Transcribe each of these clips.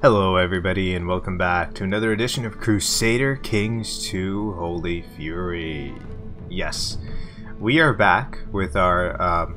Hello everybody and welcome back to another edition of Crusader Kings 2 Holy Fury. Yes, we are back with our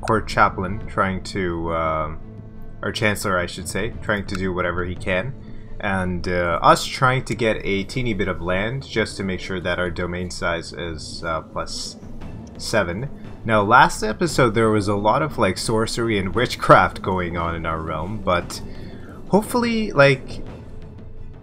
court chaplain trying to, our chancellor I should say, trying to do whatever he can. And us trying to get a teeny bit of land just to make sure that our domain size is +7. Now last episode there was a lot of like sorcery and witchcraft going on in our realm, but hopefully,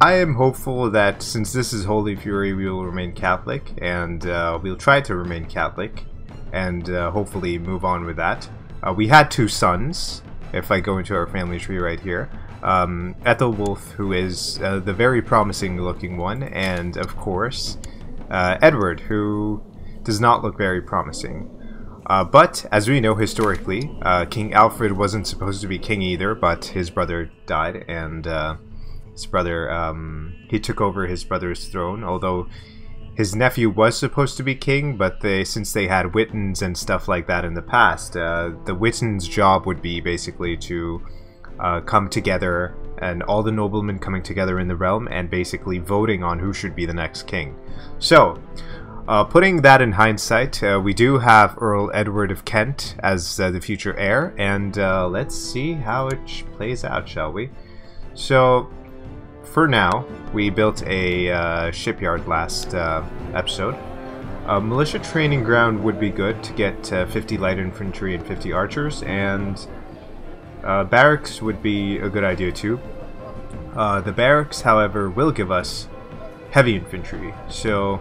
I am hopeful that since this is Holy Fury, we will remain Catholic, and we'll try to remain Catholic, and hopefully move on with that. We had 2 sons, if I go into our family tree right here. Ethelwulf, who is the very promising looking one, and of course, Edward, who does not look very promising. But, as we know historically, King Alfred wasn't supposed to be king either, but his brother died, and his brother, he took over his brother's throne, although his nephew was supposed to be king, but since they had Wittens and stuff like that in the past, the Wittens' job would be basically to come together, and all the noblemen coming together in the realm, and basically voting on who should be the next king. So, putting that in hindsight, we do have Earl Edward of Kent as the future heir, and let's see how it plays out, shall we? So, for now, we built a shipyard last episode. A militia training ground would be good to get 50 light infantry and 50 archers, and barracks would be a good idea too. The barracks, however, will give us heavy infantry, so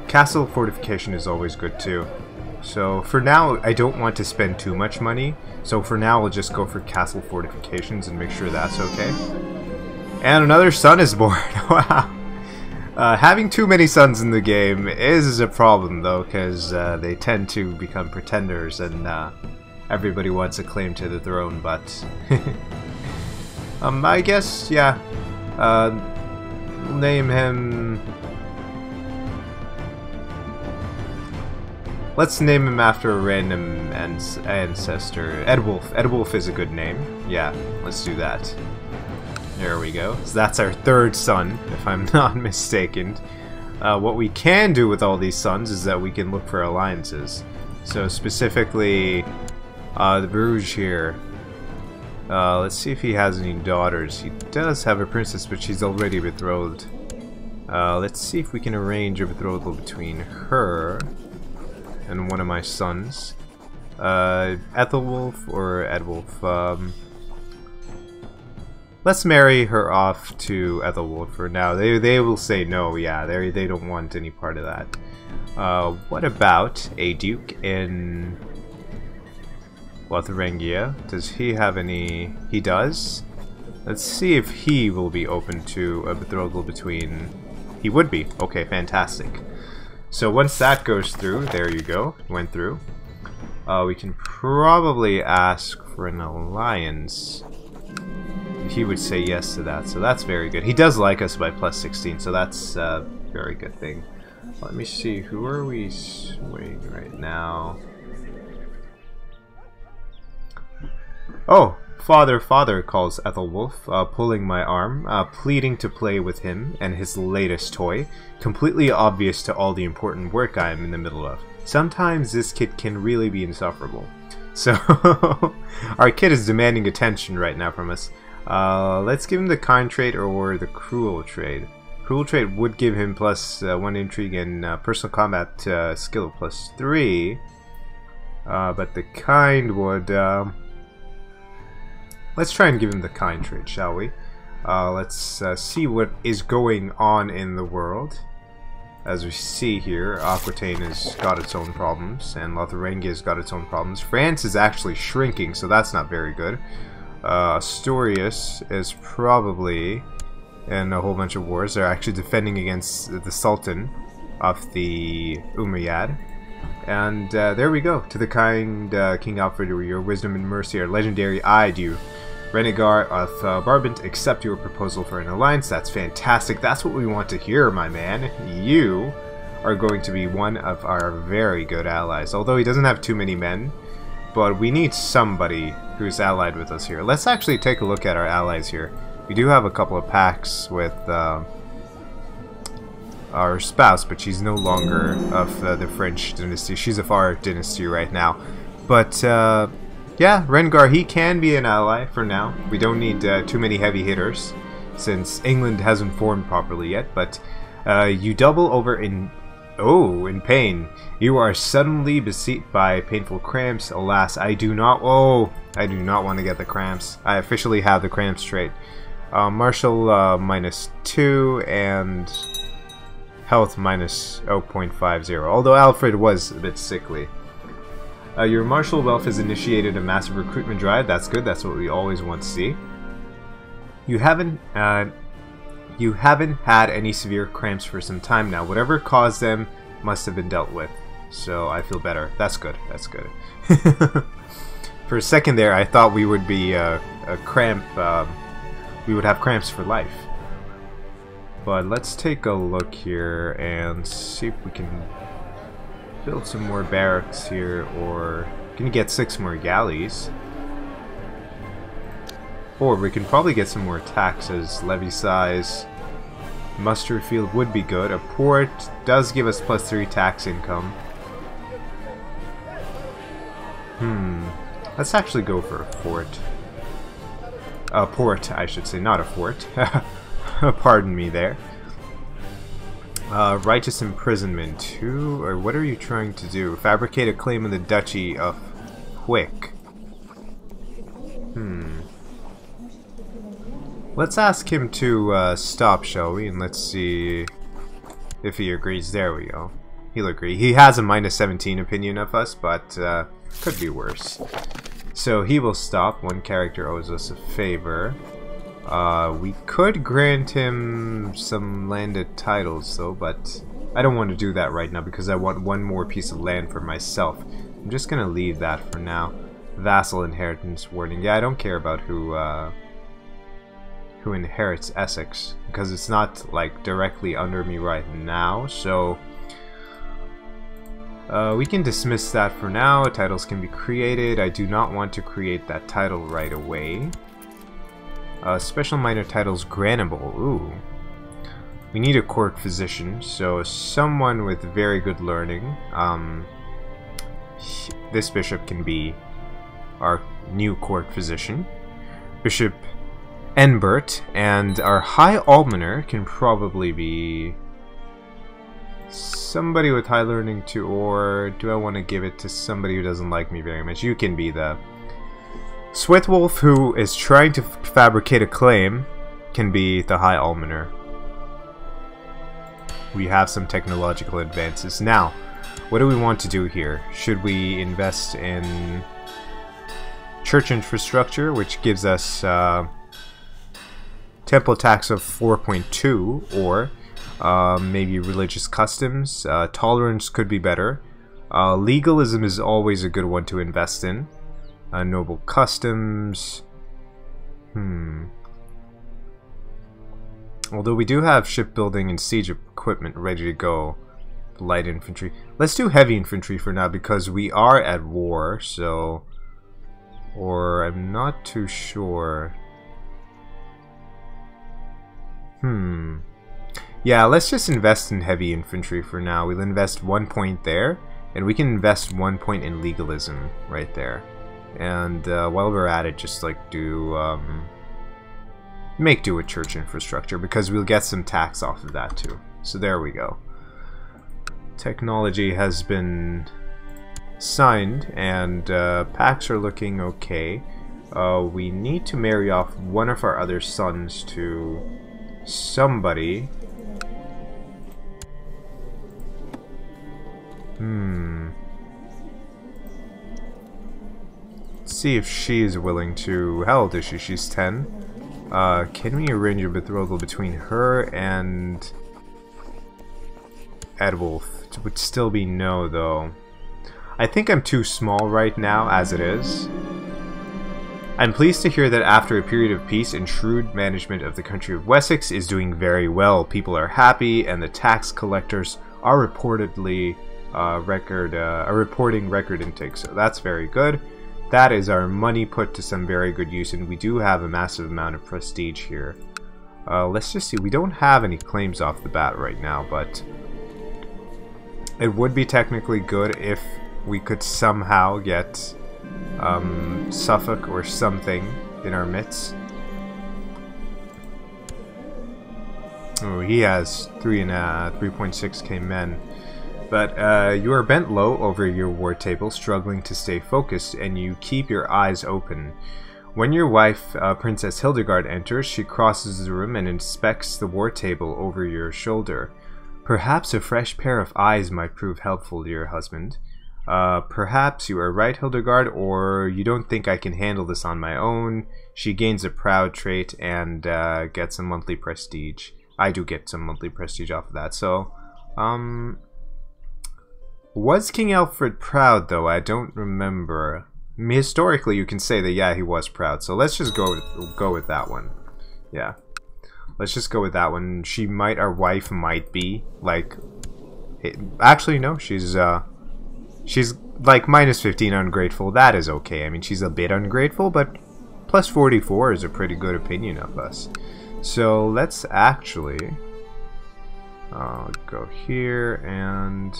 castle fortification is always good too. So for now, I don't want to spend too much money, so for now I'll just go for castle fortifications and make sure that's okay. And another son is born. Wow. Having too many sons in the game is a problem though, because they tend to become pretenders, and everybody wants a claim to the throne, but I guess, yeah, we'll name him. Let's name him after a random ancestor. Edwulf. Edwulf is a good name. Yeah, let's do that. There we go. So that's our 3rd son, if I'm not mistaken. What we can do with all these sons is that we can look for alliances. So specifically, the Bruges here. Let's see if he has any daughters. He does have a princess, but she's already betrothed. Let's see if we can arrange a betrothal between her and one of my sons. Ethelwulf or Edwulf. Let's marry her off to Ethelwulf for now. They will say no, yeah, they don't want any part of that. What about a duke in Lotharingia? Does he have any? He does? Let's see if he will be open to a betrothal between... He would be. Okay, fantastic. So once that goes through, there you go, went through. We can probably ask for an alliance. He would say yes to that, so that's very good. He does like us by +16, so that's a very good thing. Let me see, who are we swaying right now? Oh, father, calls Ethelwulf, pulling my arm, pleading to play with him and his latest toy, completely obvious to all the important work I am in the middle of. Sometimes this kid can really be insufferable. So, our kid is demanding attention right now from us. Let's give him the kind trait or the cruel trait. Cruel trait would give him +1 intrigue and personal combat skill +3, but the kind would... Let's try and give him the kind trait, shall we? Let's see what is going on in the world. As we see here, Aquitaine has got its own problems, and Lotharingia has got its own problems. France is actually shrinking, so that's not very good. Asturias is probably in a whole bunch of wars. They're actually defending against the Sultan of the Umayyad. And there we go. To the kind King Alfred, your wisdom and mercy are legendary. I do. Renegar of Brabant, accept your proposal for an alliance. That's fantastic. That's what we want to hear, my man. You are going to be one of our very good allies. Although he doesn't have too many men, but we need somebody who's allied with us here. Let's actually take a look at our allies here. We do have a couple of pacts with our spouse, but she's no longer of the French dynasty. She's of our dynasty right now. But yeah, Rengar, he can be an ally for now. We don't need too many heavy hitters, since England hasn't formed properly yet. But you double over in pain. You are suddenly beset by painful cramps. Alas, I do not want to get the cramps. I officially have the cramps trait. Martial -2 and health minus 0.50, although Alfred was a bit sickly. Your martial wealth has initiated a massive recruitment drive. That's good. That's what we always want to see. You haven't had any severe cramps for some time now. Whatever caused them must have been dealt with. So I feel better. That's good. That's good. For a second there, I thought we would be a cramp. We would have cramps for life. But let's take a look here and see if we can build some more barracks here, or can you get 6 more galleys? Or we can probably get some more taxes, levy size. Muster field would be good. A port does give us +3 tax income. Let's actually go for a fort. A port, I should say, not a fort. Pardon me there. Righteous imprisonment. Or what are you trying to do? Fabricate a claim in the Duchy of Wick. Let's ask him to stop, shall we? And let's see if he agrees. There we go. He'll agree. He has a -17 opinion of us, but could be worse. So he will stop. One character owes us a favor. We could grant him some landed titles though, but I don't want to do that right now because I want one more piece of land for myself. I'm just gonna leave that for now. Vassal inheritance warning. Yeah, I don't care about who inherits Essex because it's not like directly under me right now, so we can dismiss that for now. Titles can be created. I do not want to create that title right away. Special minor titles grantable. Ooh. We need a court physician, so someone with very good learning. This bishop can be our new court physician. Bishop Enbert, and our High Almoner can probably be somebody with high learning too, or do I want to give it to somebody who doesn't like me very much? You can be the Sweatwolf, who is trying to fabricate a claim, can be the High Almoner. We have some technological advances. Now, what do we want to do here? Should we invest in church infrastructure, which gives us temple tax of 4.2, or maybe religious customs? Tolerance could be better. Legalism is always a good one to invest in. Noble customs. Although we do have shipbuilding and siege equipment ready to go. Light infantry. Let's do heavy infantry for now because we are at war, so... Or I'm not too sure. Yeah, let's just invest in heavy infantry for now. We'll invest 1 point there, and we can invest 1 point in legalism right there. And while we're at it, just like do make do with church infrastructure because we'll get some tax off of that too. So there we go. Technology has been signed, and packs are looking okay. We need to marry off one of our other sons to somebody. Let's see if she's willing to... How old is she? She's 10. Can we arrange a betrothal between her and Edwulf? It would still be no, though. I think I'm too small right now, as it is. I'm pleased to hear that after a period of peace and shrewd management of the country of Wessex is doing very well. People are happy, and the tax collectors are reportedly reporting record intake, so that's very good. that is our money put to some very good use, and we do have a massive amount of prestige here. Let's just see. We don't have any claims off the bat right now, but it would be technically good if we could somehow get Suffolk or something in our midst. Oh, he has 3.6k men. But you are bent low over your war table, struggling to stay focused, and you keep your eyes open. When your wife, Princess Hildegard, enters, she crosses the room and inspects the war table over your shoulder. Perhaps a fresh pair of eyes might prove helpful to your husband. Perhaps you are right, Hildegard, or you don't think I can handle this on my own. She gains a proud trait and gets some monthly prestige. I do get some monthly prestige off of that, so... Was King Alfred proud, though? I don't remember. I mean, historically, you can say that, yeah, he was proud. So let's just go with that one. Yeah. Let's just go with that one. Our wife might be, like... actually, no. She's like, minus 15 ungrateful. That is okay. I mean, she's a bit ungrateful, but plus 44 is a pretty good opinion of us. So let's actually... go here and...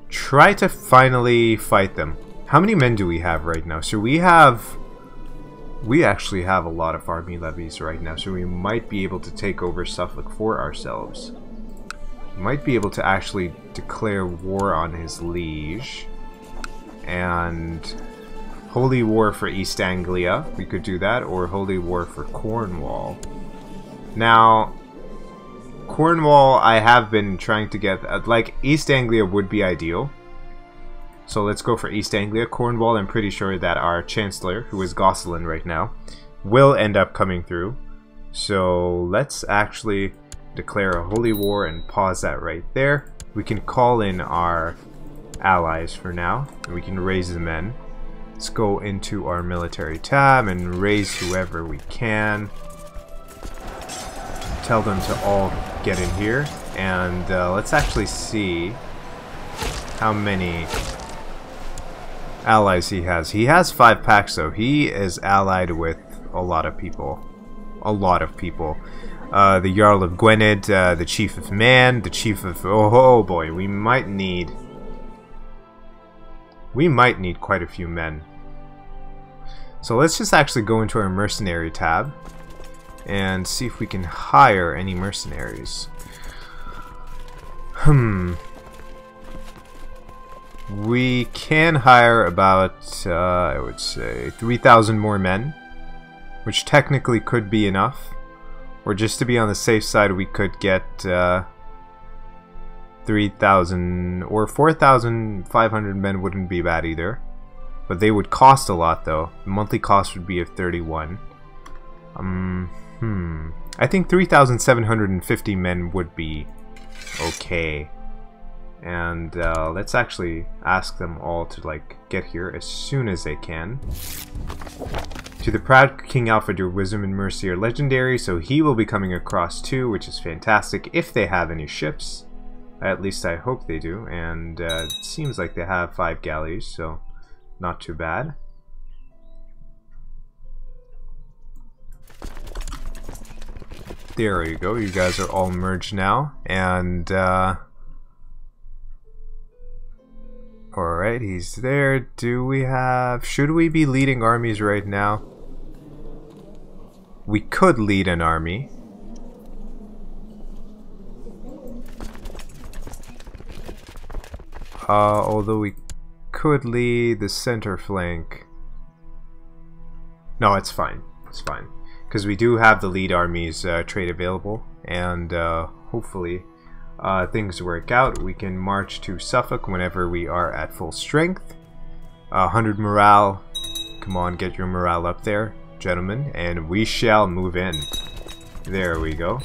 try to finally fight them. How many men do we have right now? So we actually have a lot of army levies right now, so we might be able to take over Suffolk for ourselves. We might be able to actually declare war on his liege. And holy war for East Anglia, we could do that, or holy war for Cornwall. Now, Cornwall, I have been trying to get... like, East Anglia would be ideal. So let's go for East Anglia. Cornwall, I'm pretty sure that our Chancellor, who is Gosselin right now, will end up coming through. So let's actually declare a holy war and pause that right there. We can call in our allies for now, and we can raise the men. Let's go into our military tab and raise whoever we can. Tell them to all get in here, and let's actually see how many allies he has. He has 5 packs, though. He is allied with a lot of people. A lot of people. The Jarl of Gwynedd, the Chief of Man, the Chief of... oh boy, we might need quite a few men. So let's just actually go into our mercenary tab and see if we can hire any mercenaries. We can hire about, I would say, 3,000 more men, which technically could be enough. Or just to be on the safe side, we could get 3,000 or 4,500 men wouldn't be bad either. But they would cost a lot, though. The monthly cost would be of 31. I think 3,750 men would be okay. And let's actually ask them all to, like, get here as soon as they can. To the proud King Alfred, your wisdom and mercy are legendary, so he will be coming across too, which is fantastic if they have any ships. At least I hope they do, and it seems like they have 5 galleys, so not too bad. There you go, you guys are all merged now, and alright, he's there. Should we be leading armies right now? We could lead an army. Although we could lead the center flank. No, it's fine. It's fine. Because we do have the lead armies trait available. And hopefully things work out. We can march to Suffolk whenever we are at full strength. 100 morale. Come on, get your morale up there, gentlemen. And we shall move in. There we go.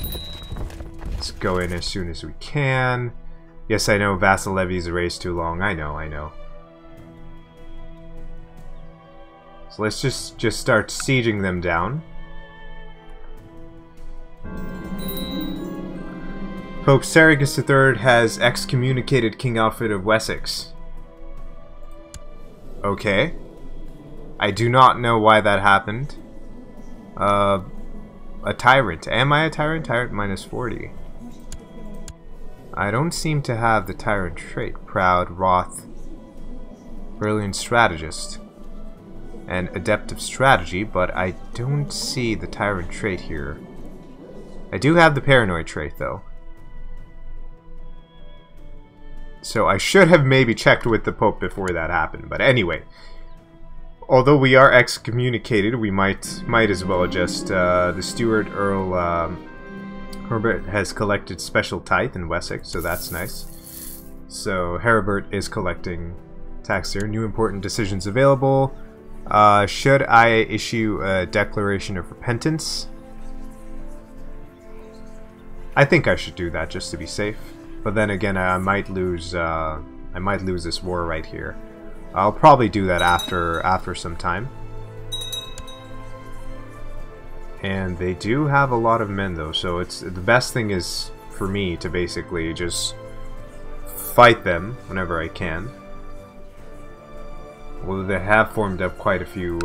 Let's go in as soon as we can. Yes, I know, vassal levies raised too long. I know. So let's just start sieging them down. Pope Sergius III has excommunicated King Alfred of Wessex. Okay. I do not know why that happened. A tyrant. Am I a tyrant? Tyrant minus 40. I don't seem to have the tyrant trait. Proud, wroth, brilliant strategist, and adept of strategy, but I don't see the tyrant trait here. I do have the paranoid trait, though. So I should have maybe checked with the Pope before that happened. But anyway, although we are excommunicated, we might as well just... the steward, Earl Herbert, has collected special tithe in Wessex, so that's nice. So Herbert is collecting tax there. New important decisions available. Should I issue a declaration of repentance? I think I should do that just to be safe. But then again, I might lose this war right here. I'll probably do that after some time. And they do have a lot of men though, so it's the best thing is for me to basically just fight them whenever I can. Well, they have formed up quite a few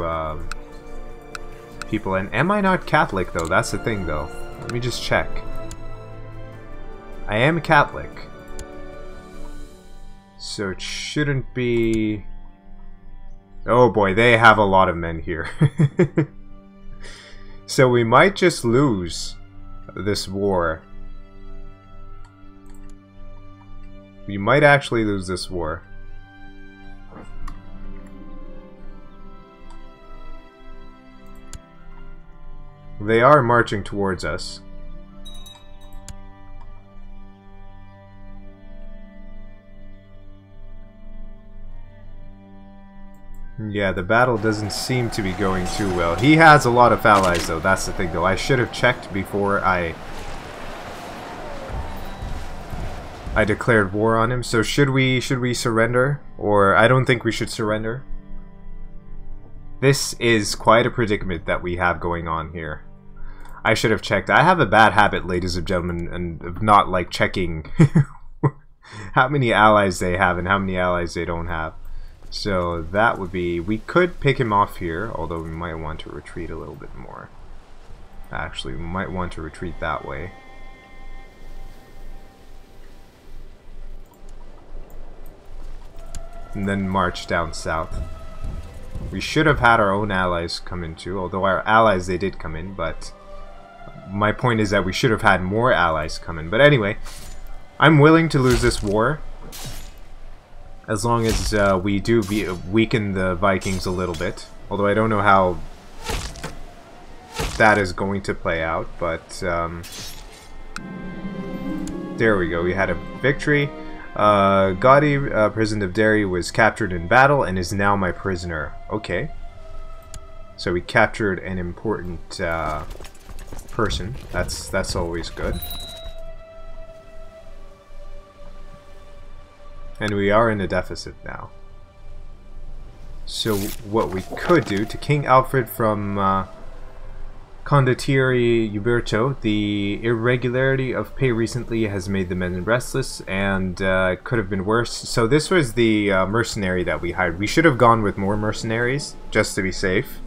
people. And am I not Catholic though? That's the thing though. Let me just check. I am Catholic. So it shouldn't be... Oh boy, they have a lot of men here. So we might just lose this war. We might actually lose this war. They are marching towards us. Yeah, the battle doesn't seem to be going too well. He has a lot of allies though, that's the thing though. I should have checked before I declared war on him. So should we surrender? Or I don't think we should surrender. This is quite a predicament that we have going on here. I should have checked. I have a bad habit, ladies and gentlemen, and of not like checking how many allies they have and how many allies they don't have. So that would be... We could pick him off here, although we might want to retreat a little bit more. Actually, we might want to retreat that way. And then march down south. We should have had our own allies come in too, although our allies, they did come in, but... My point is that we should have had more allies come in. But anyway, I'm willing to lose this war. As long as we do weaken the Vikings a little bit. Although I don't know how that is going to play out. But there we go. We had a victory. Gaudi, President of Derry, was captured in battle and is now my prisoner. Okay. So we captured an important person. That's always good. And we are in a deficit now. So what we could do to King Alfred from Condottieri Uberto, the irregularity of pay recently has made the men restless, and it could have been worse. So this was the mercenary that we hired. We should have gone with more mercenaries, just to be safe.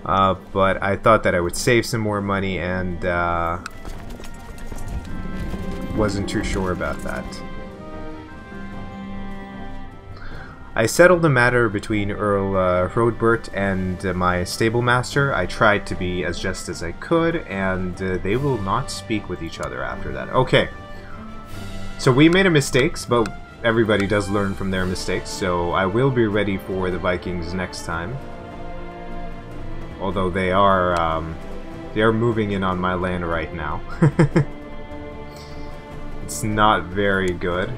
But I thought that I would save some more money, and wasn't too sure about that. I settled the matter between Earl Hrodbert and my stable master. I tried to be as just as I could, and they will not speak with each other after that. Okay. So we made a mistake, but everybody does learn from their mistakes, so I will be ready for the Vikings next time. Although they are moving in on my land right now. It's not very good.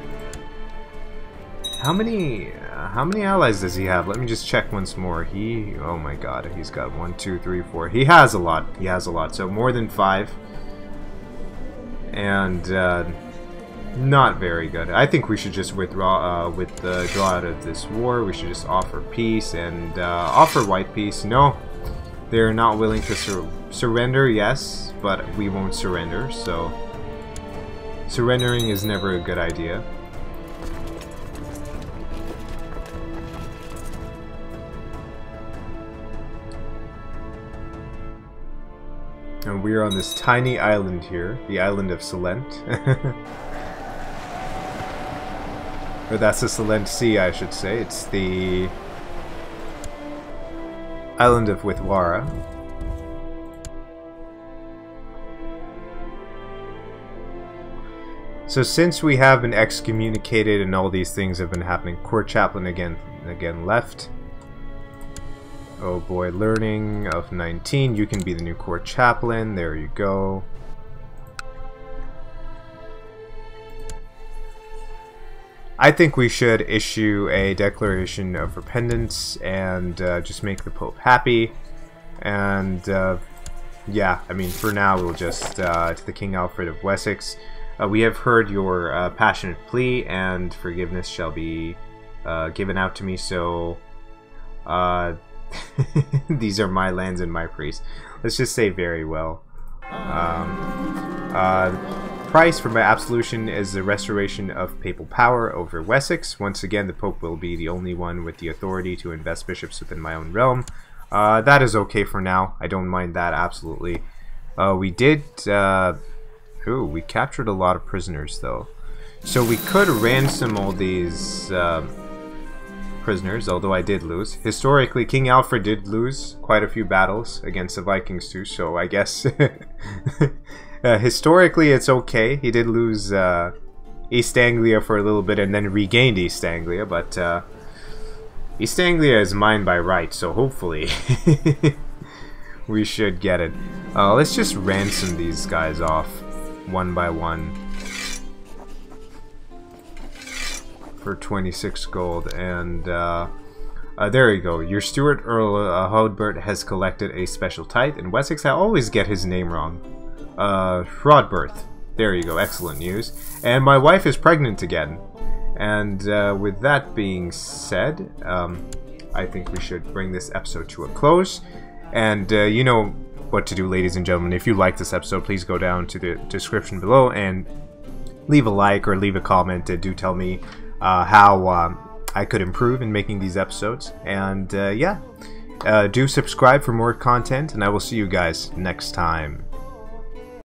How many allies does he have? Let me just check once more. Oh my god, he's got 1, 2, 3, 4. He has a lot. He has a lot. So more than 5. And not very good. I think we should just withdraw out of this war. We should just offer peace and offer white peace. No, they're not willing to surrender. Yes, but we won't surrender. So surrendering is never a good idea. And we're on this tiny island here, the island of Solent. Or that's the Solent Sea, I should say. It's the island of Withwara. So since we have been excommunicated and all these things have been happening, court chaplain again left. Oh boy, learning of 19. You can be the new court chaplain. There you go. I think we should issue a declaration of repentance and just make the Pope happy. And yeah, I mean, for now we'll just to the King Alfred of Wessex. We have heard your passionate plea, and forgiveness shall be given out to me. So these are my lands and my priests. Let's just say very well. Price for my absolution is the restoration of papal power over Wessex. Once again, the Pope will be the only one with the authority to invest bishops within my own realm. That is okay for now. I don't mind that, absolutely. We did... ooh, we captured a lot of prisoners, though. So we could ransom all these prisoners, although I did lose. Historically, King Alfred did lose quite a few battles against the Vikings, too, so I guess... historically, it's okay. He did lose East Anglia for a little bit and then regained East Anglia, but East Anglia is mine by right, so hopefully we should get it. Let's just ransom these guys off one by one for 26 gold, and there you go. Your steward, Earl of Hodbert, has collected a special tithe in Wessex. I always get his name wrong. Rodberth. There you go, excellent news. And my wife is pregnant again. And with that being said, I think we should bring this episode to a close. And you know what to do, ladies and gentlemen. If you like this episode, please go down to the description below and leave a like or leave a comment. Do tell me how I could improve in making these episodes. And yeah, do subscribe for more content, and I will see you guys next time.